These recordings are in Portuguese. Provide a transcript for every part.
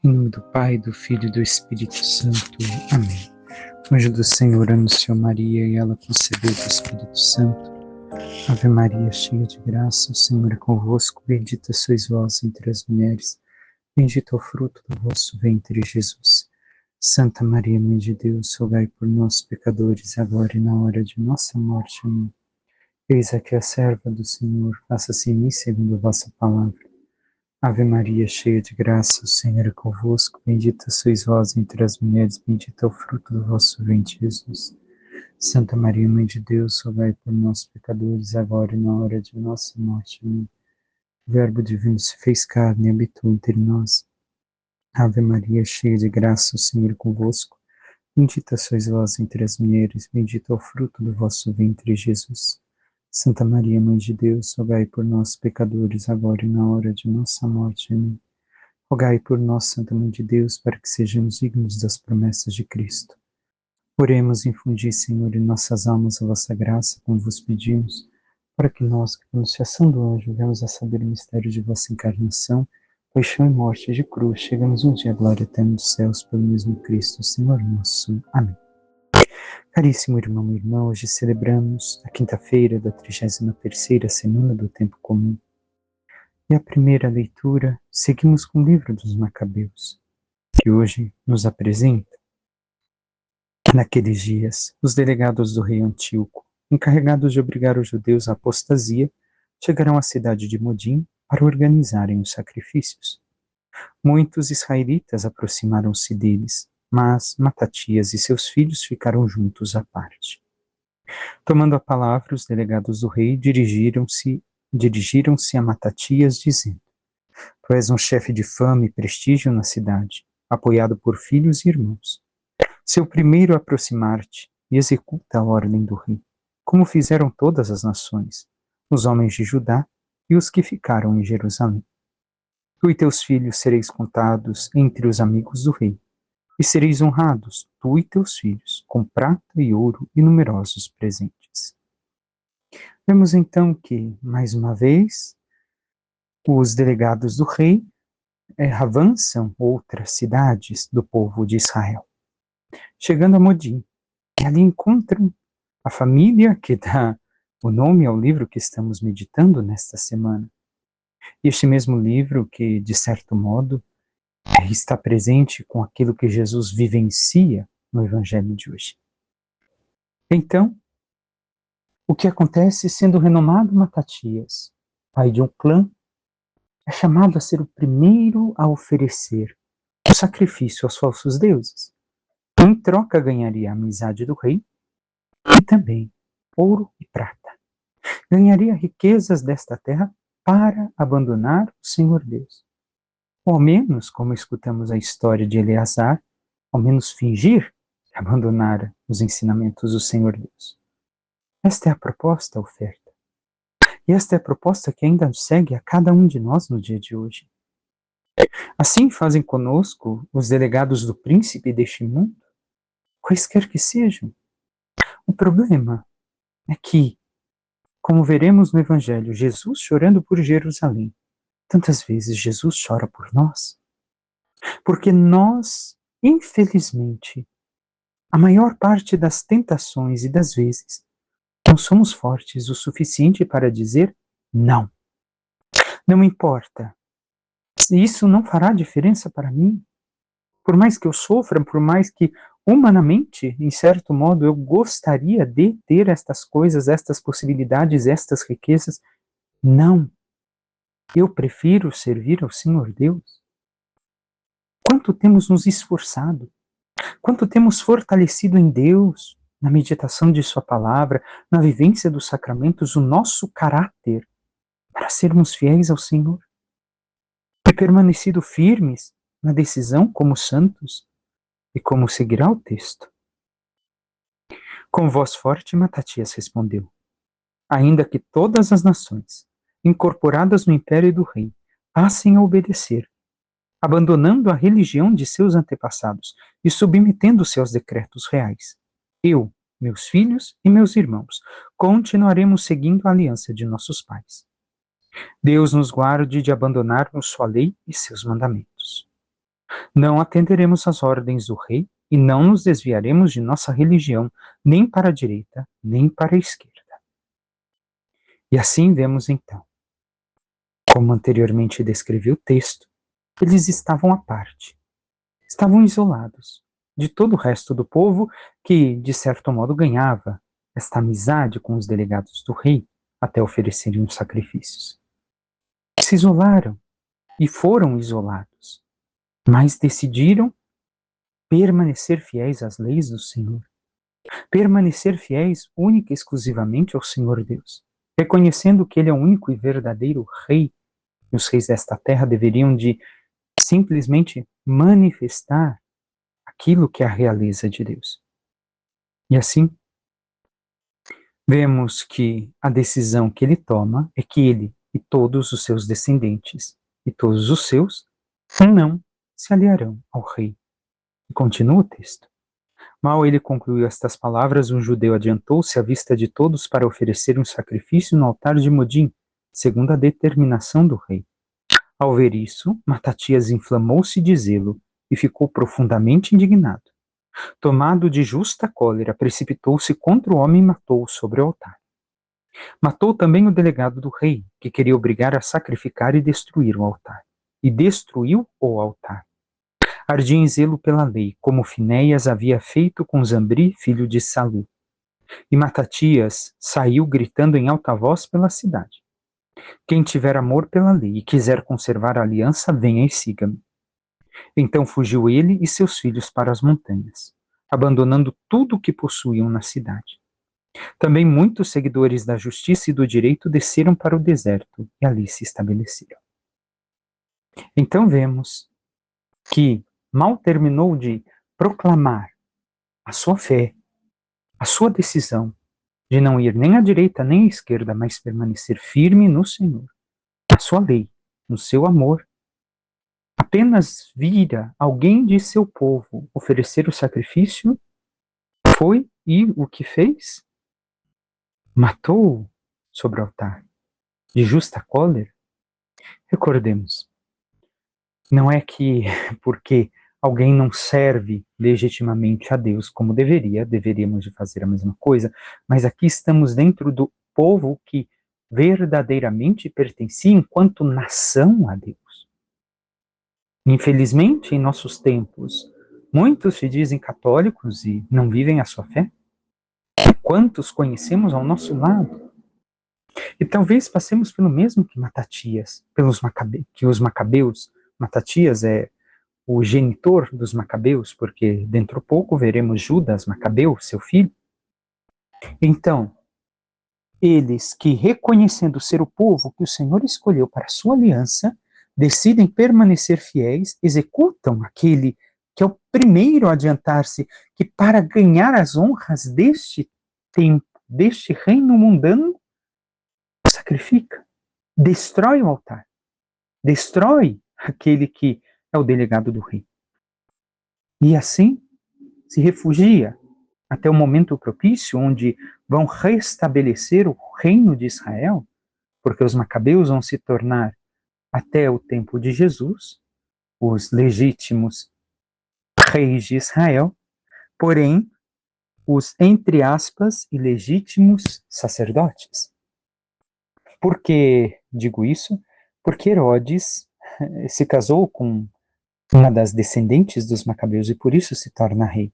Em nome do Pai, do Filho e do Espírito Santo. Amém. O anjo do Senhor anunciou Maria e ela concebeu do Espírito Santo. Ave Maria, cheia de graça, o Senhor é convosco. Bendita sois vós entre as mulheres. Bendito é o fruto do vosso ventre, Jesus. Santa Maria, Mãe de Deus, rogai por nós, pecadores, agora e na hora de nossa morte. Amém. Eis aqui a serva do Senhor, faça-se em mim segundo a vossa palavra. Ave Maria, cheia de graça, o Senhor é convosco, bendita sois vós entre as mulheres, bendito é o fruto do vosso ventre, Jesus. Santa Maria, Mãe de Deus, rogai por nós, pecadores, agora e na hora de nossa morte. Amém. O Verbo divino se fez carne e habitou entre nós. Ave Maria, cheia de graça, o Senhor é convosco, bendita sois vós entre as mulheres, bendito é o fruto do vosso ventre, Jesus. Santa Maria, Mãe de Deus, rogai por nós, pecadores, agora e na hora de nossa morte. Amém. Rogai por nós, Santa Mãe de Deus, para que sejamos dignos das promessas de Cristo. Oremos, infundi, Senhor, em nossas almas a vossa graça, como vos pedimos, para que nós, que pela anunciação do anjo, venhamos a saber o mistério de vossa encarnação, paixão e morte de cruz, chegamos um dia à glória eterna dos céus, pelo mesmo Cristo, Senhor nosso. Amém. Caríssimo irmão e irmã, hoje celebramos a quinta-feira da 33ª semana do Tempo Comum. E a primeira leitura, seguimos com o livro dos Macabeus, que hoje nos apresenta. Naqueles dias, os delegados do rei Antíoco, encarregados de obrigar os judeus à apostasia, chegaram à cidade de Modim para organizarem os sacrifícios. Muitos israelitas aproximaram-se deles, mas Matatias e seus filhos ficaram juntos à parte. Tomando a palavra, os delegados do rei dirigiram-se a Matatias, dizendo: Tu és um chefe de fama e prestígio na cidade, apoiado por filhos e irmãos. Se o primeiro aproximar-te e executa a ordem do rei, como fizeram todas as nações, os homens de Judá e os que ficaram em Jerusalém. Tu e teus filhos sereis contados entre os amigos do rei, e sereis honrados, tu e teus filhos, com prata e ouro e numerosos presentes. Vemos então que, mais uma vez, os delegados do rei avançam outras cidades do povo de Israel. Chegando a Modim, e ali encontram a família que dá o nome ao livro que estamos meditando nesta semana. Este mesmo livro que, de certo modo, está presente com aquilo que Jesus vivencia no Evangelho de hoje. Então, o que acontece sendo o renomado Matatias, pai de um clã, é chamado a ser o primeiro a oferecer o sacrifício aos falsos deuses. Em troca ganharia a amizade do rei e também ouro e prata. Ganharia riquezas desta terra para abandonar o Senhor Deus. Ou ao menos, como escutamos a história de Eleazar, ao menos fingir que abandonara os ensinamentos do Senhor Deus. Esta é a proposta, a oferta. E esta é a proposta que ainda segue a cada um de nós no dia de hoje. Assim fazem conosco os delegados do príncipe deste mundo, quaisquer que sejam. O problema é que, como veremos no Evangelho, Jesus chorando por Jerusalém, tantas vezes Jesus chora por nós. Porque nós, infelizmente, a maior parte das tentações e das vezes, não somos fortes o suficiente para dizer não. Não importa. Isso não fará diferença para mim. Por mais que eu sofra, por mais que humanamente, em certo modo, eu gostaria de ter estas coisas, estas possibilidades, estas riquezas, não. Eu prefiro servir ao Senhor Deus. Quanto temos nos esforçado, quanto temos fortalecido em Deus, na meditação de Sua palavra, na vivência dos sacramentos, o nosso caráter para sermos fiéis ao Senhor. E permanecido firmes na decisão como santos e como seguirá o texto. Com voz forte, Matatias respondeu: Ainda que todas as nações, incorporadas no império do rei, passem a obedecer, abandonando a religião de seus antepassados e submetendo-se aos decretos reais, eu, meus filhos e meus irmãos, continuaremos seguindo a aliança de nossos pais. Deus nos guarde de abandonarmos sua lei e seus mandamentos. Não atenderemos às ordens do rei e não nos desviaremos de nossa religião, nem para a direita, nem para a esquerda. E assim vemos então, como anteriormente descrevi o texto, eles estavam à parte, estavam isolados de todo o resto do povo que, de certo modo, ganhava esta amizade com os delegados do rei até oferecerem os sacrifícios. Se isolaram e foram isolados, mas decidiram permanecer fiéis às leis do Senhor, permanecer fiéis única e exclusivamente ao Senhor Deus, reconhecendo que Ele é o único e verdadeiro Rei, e os reis desta terra deveriam de simplesmente manifestar aquilo que é a realeza de Deus. E assim, vemos que a decisão que ele toma é que ele e todos os seus descendentes e todos os seus não se aliarão ao rei. E continua o texto. Mal ele concluiu estas palavras, um judeu adiantou-se à vista de todos para oferecer um sacrifício no altar de Modim, segundo a determinação do rei. Ao ver isso, Matatias inflamou-se de zelo e ficou profundamente indignado. Tomado de justa cólera, precipitou-se contra o homem e matou-o sobre o altar. Matou também o delegado do rei, que queria obrigar a sacrificar e destruir o altar. E destruiu o altar. Ardia em zelo pela lei, como Finéias havia feito com Zambri, filho de Salu. E Matatias saiu gritando em alta voz pela cidade. Quem tiver amor pela lei e quiser conservar a aliança, venha e siga-me. Então fugiu ele e seus filhos para as montanhas, abandonando tudo o que possuíam na cidade. Também muitos seguidores da justiça e do direito desceram para o deserto e ali se estabeleceram. Então vemos que mal terminou de proclamar a sua fé, a sua decisão de não ir nem à direita nem à esquerda, mas permanecer firme no Senhor, na sua lei, no seu amor, apenas vira alguém de seu povo oferecer o sacrifício, foi e o que fez? Matou sobre o altar, de justa cólera. Recordemos, não é que porque alguém não serve legitimamente a Deus como deveríamos de fazer a mesma coisa, mas aqui estamos dentro do povo que verdadeiramente pertencia enquanto nação a Deus. Infelizmente, em nossos tempos, muitos se dizem católicos e não vivem a sua fé. Quantos conhecemos ao nosso lado? E talvez passemos pelo mesmo que Matatias, que os macabeus. Matatias é o genitor dos macabeus, porque dentro pouco veremos Judas Macabeu, seu filho. Então, eles que, reconhecendo ser o povo que o Senhor escolheu para a sua aliança, decidem permanecer fiéis, executam aquele que é o primeiro a adiantar-se, que para ganhar as honras deste tempo, deste reino mundano, sacrifica, destrói o altar, destrói aquele que é o delegado do rei. E assim se refugia até o momento propício onde vão restabelecer o reino de Israel, porque os macabeus vão se tornar, até o tempo de Jesus, os legítimos reis de Israel, porém, os, entre aspas, ilegítimos sacerdotes. Por que digo isso? Porque Herodes se casou com uma das descendentes dos macabeus e por isso se torna rei.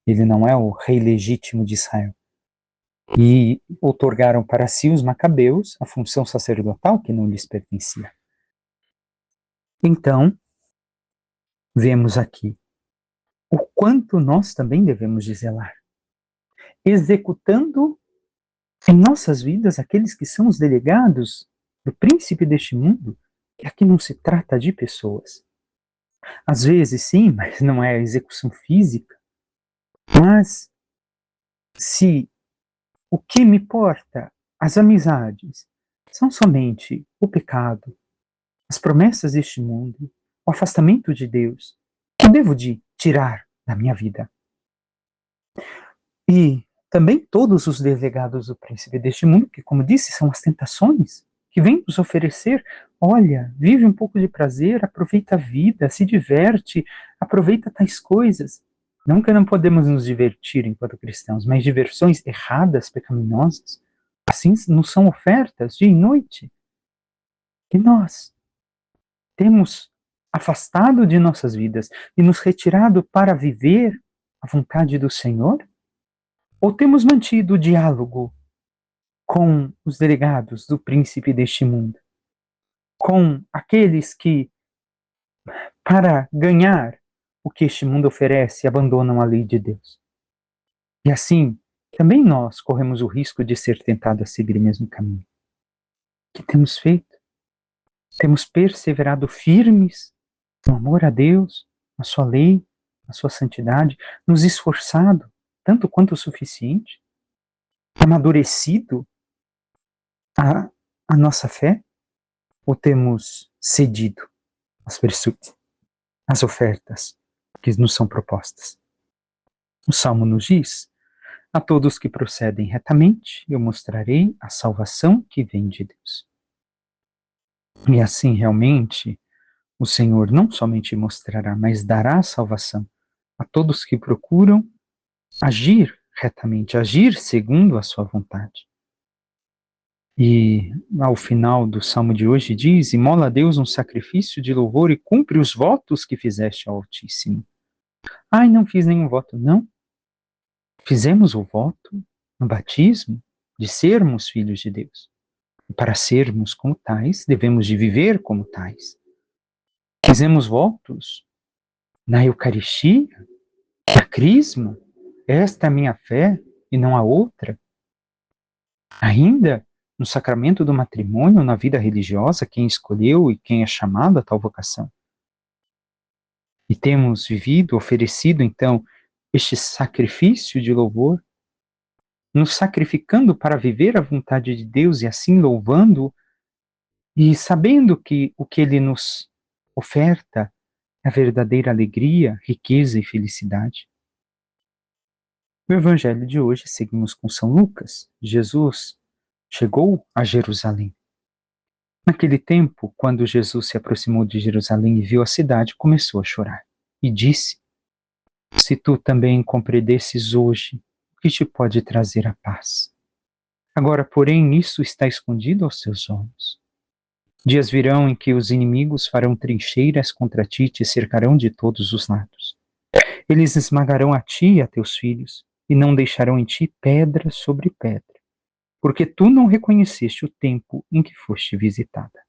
Ele não é o rei legítimo de Israel. E outorgaram para si os macabeus a função sacerdotal que não lhes pertencia. Então, vemos aqui o quanto nós também devemos de zelar, executando em nossas vidas aqueles que são os delegados do príncipe deste mundo, que aqui não se trata de pessoas. Às vezes sim, mas não é a execução física. Mas se o que me importa, as amizades, são somente o pecado, as promessas deste mundo, o afastamento de Deus, eu devo de tirar da minha vida. E também todos os delegados do príncipe deste mundo, que, como disse, são as tentações que vem nos oferecer, olha, vive um pouco de prazer, aproveita a vida, se diverte, aproveita tais coisas. Não que não podemos nos divertir enquanto cristãos, mas diversões erradas, pecaminosas, assim nos são ofertas dia e noite. E nós temos afastado de nossas vidas e nos retirado para viver a vontade do Senhor? Ou temos mantido o diálogo com os delegados do príncipe deste mundo? Com aqueles que, para ganhar o que este mundo oferece, abandonam a lei de Deus? E assim, também nós corremos o risco de ser tentados a seguir o mesmo caminho. O que temos feito? Temos perseverado firmes no amor a Deus, na sua lei, na sua santidade, nos esforçado tanto quanto o suficiente, amadurecido a nossa fé, ou temos cedido às virtudes, às ofertas que nos são propostas? O Salmo nos diz: a todos que procedem retamente, eu mostrarei a salvação que vem de Deus. E assim, realmente, o Senhor não somente mostrará, mas dará a salvação a todos que procuram agir retamente, agir segundo a sua vontade. E ao final do Salmo de hoje diz: imola a Deus um sacrifício de louvor e cumpre os votos que fizeste ao Altíssimo. Ai, não fiz nenhum voto. Não. Fizemos o voto no batismo de sermos filhos de Deus. E para sermos como tais, devemos de viver como tais. Fizemos votos na Eucaristia, na Crisma. Esta é a minha fé e não a outra. Ainda no sacramento do matrimônio, na vida religiosa, quem escolheu e quem é chamado a tal vocação. E temos vivido, oferecido então este sacrifício de louvor, nos sacrificando para viver a vontade de Deus e assim louvando e sabendo que o que Ele nos oferta é a verdadeira alegria, riqueza e felicidade. No Evangelho de hoje, seguimos com São Lucas. Jesus chegou a Jerusalém. Naquele tempo, quando Jesus se aproximou de Jerusalém e viu a cidade, começou a chorar e disse: se tu também compreendesses hoje, o que te pode trazer a paz? Agora, porém, isso está escondido aos teus olhos. Dias virão em que os inimigos farão trincheiras contra ti e te cercarão de todos os lados. Eles esmagarão a ti e a teus filhos, e não deixarão em ti pedra sobre pedra, porque tu não reconheceste o tempo em que foste visitada.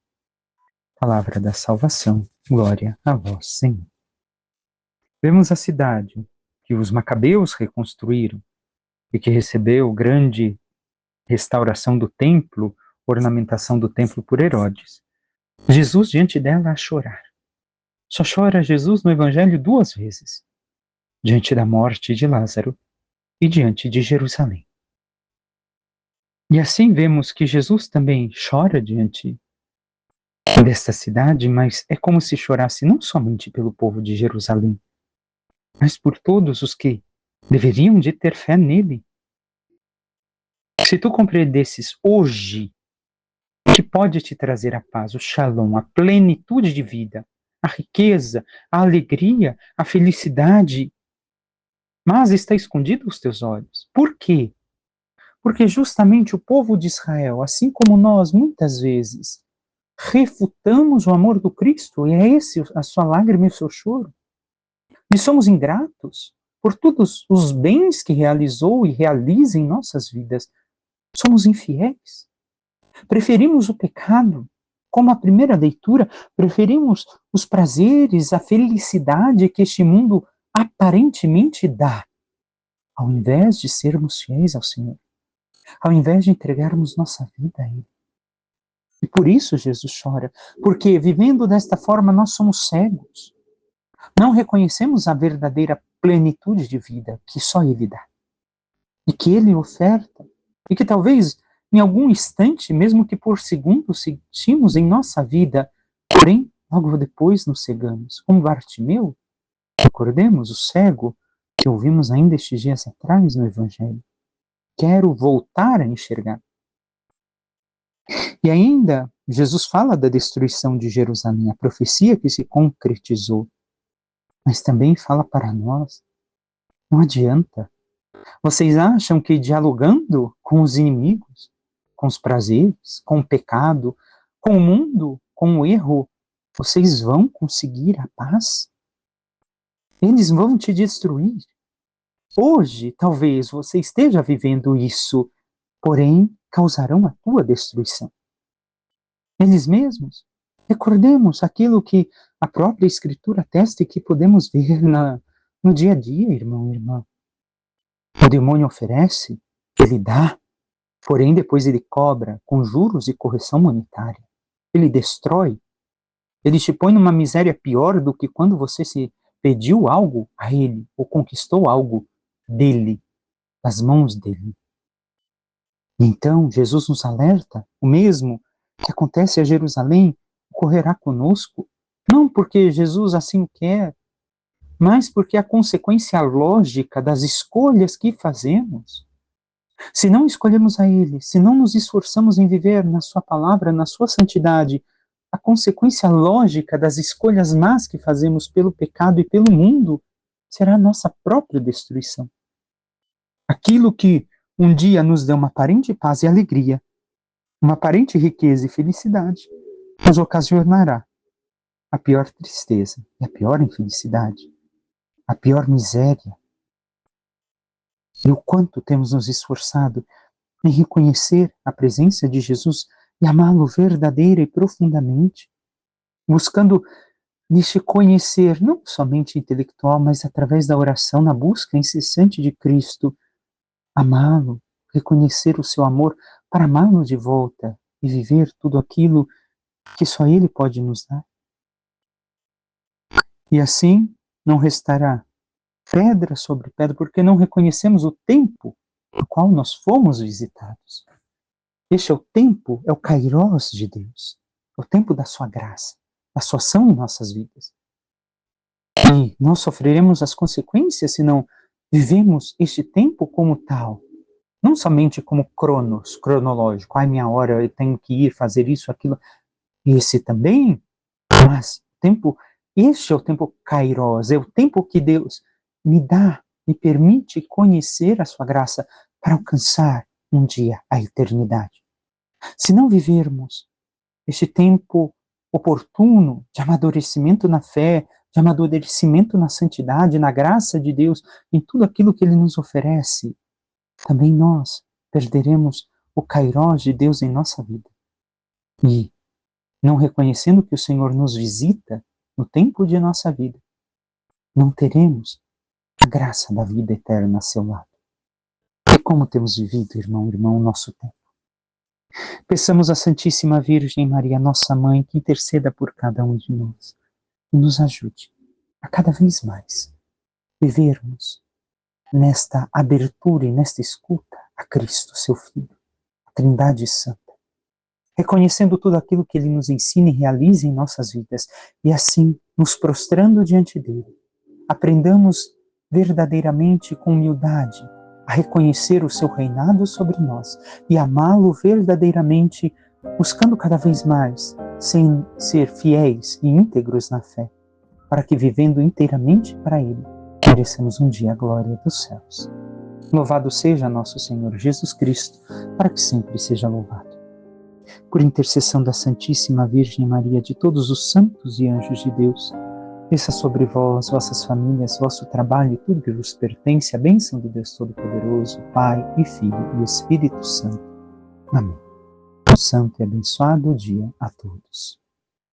Palavra da salvação, glória a vós, Senhor. Vemos a cidade que os macabeus reconstruíram e que recebeu grande restauração do templo, ornamentação do templo por Herodes. Jesus diante dela a chorar. Só chora Jesus no Evangelho 2 vezes, diante da morte de Lázaro e diante de Jerusalém. E assim vemos que Jesus também chora diante desta cidade, mas é como se chorasse não somente pelo povo de Jerusalém, mas por todos os que deveriam de ter fé nele. Se tu compreendesses hoje o que pode te trazer a paz, o shalom, a plenitude de vida, a riqueza, a alegria, a felicidade, mas está escondido aos teus olhos. Por quê? Porque justamente o povo de Israel, assim como nós muitas vezes, refutamos o amor do Cristo, e é esse a sua lágrima e o seu choro. E somos ingratos por todos os bens que realizou e realiza em nossas vidas. Somos infiéis. Preferimos o pecado, como a primeira leitura, preferimos os prazeres, a felicidade que este mundo aparentemente dá, ao invés de sermos fiéis ao Senhor, ao invés de entregarmos nossa vida a Ele. E por isso Jesus chora, porque vivendo desta forma nós somos cegos. Não reconhecemos a verdadeira plenitude de vida que só Ele dá. E que Ele oferta. E que talvez em algum instante, mesmo que por segundos, sentimos em nossa vida, porém, logo depois nos cegamos. Como Bartimeu, recordemos o cego que ouvimos ainda estes dias atrás no Evangelho. Quero voltar a enxergar. E ainda, Jesus fala da destruição de Jerusalém, a profecia que se concretizou, mas também fala para nós, não adianta. Vocês acham que dialogando com os inimigos, com os prazeres, com o pecado, com o mundo, com o erro, vocês vão conseguir a paz? Eles vão te destruir. Hoje, talvez você esteja vivendo isso, porém, causarão a tua destruição. Eles mesmos. Recordemos aquilo que a própria Escritura atesta e que podemos ver no dia a dia, irmão e irmã. O demônio oferece, ele dá, porém depois ele cobra com juros e correção monetária. Ele destrói, ele te põe numa miséria pior do que quando você se pediu algo a ele, ou conquistou algo dele, das mãos dele. Então, Jesus nos alerta, o mesmo que acontece a Jerusalém, ocorrerá conosco, não porque Jesus assim o quer, mas porque é a consequência lógica das escolhas que fazemos. Se não escolhemos a Ele, se não nos esforçamos em viver na Sua palavra, na Sua santidade, a consequência lógica das escolhas más que fazemos pelo pecado e pelo mundo será a nossa própria destruição. Aquilo que um dia nos deu uma aparente paz e alegria, uma aparente riqueza e felicidade, nos ocasionará a pior tristeza e a pior infelicidade, a pior miséria. E o quanto temos nos esforçado em reconhecer a presença de Jesus e amá-lo verdadeira e profundamente, buscando neste conhecer, não somente intelectual, mas através da oração, na busca incessante de Cristo, amá-lo, reconhecer o seu amor para amá-lo de volta e viver tudo aquilo que só Ele pode nos dar. E assim não restará pedra sobre pedra, porque não reconhecemos o tempo no qual nós fomos visitados. Este é o tempo, é o Kairos de Deus, o tempo da sua graça, da sua ação em nossas vidas. E nós sofreremos as consequências se não vivemos este tempo como tal, não somente como cronos, cronológico, minha hora, eu tenho que ir fazer isso, aquilo, esse também, mas este é o tempo Kairos, é o tempo que Deus me dá, me permite conhecer a sua graça para alcançar um dia a eternidade. Se não vivermos este tempo oportuno de amadurecimento na fé, de amadurecimento na santidade, na graça de Deus, em tudo aquilo que Ele nos oferece, também nós perderemos o Kairos de Deus em nossa vida. E, não reconhecendo que o Senhor nos visita no tempo de nossa vida, não teremos a graça da vida eterna a seu lado. E como temos vivido, irmão, o nosso tempo? Peçamos à Santíssima Virgem Maria, nossa Mãe, que interceda por cada um de nós e nos ajude a cada vez mais vivermos nesta abertura e nesta escuta a Cristo, seu Filho, a Trindade Santa, reconhecendo tudo aquilo que Ele nos ensina e realiza em nossas vidas, e assim, nos prostrando diante dEle, aprendamos verdadeiramente com humildade a reconhecer o seu reinado sobre nós e amá-lo verdadeiramente, buscando cada vez mais sem ser fiéis e íntegros na fé, para que, vivendo inteiramente para Ele, mereçamos um dia a glória dos céus. Louvado seja nosso Senhor Jesus Cristo, para que sempre seja louvado. Por intercessão da Santíssima Virgem Maria, de todos os santos e anjos de Deus, desça sobre vós, vossas famílias, vosso trabalho e tudo que vos pertence, a bênção do Deus Todo-Poderoso, Pai e Filho e Espírito Santo. Amém. Um santo e abençoado dia a todos.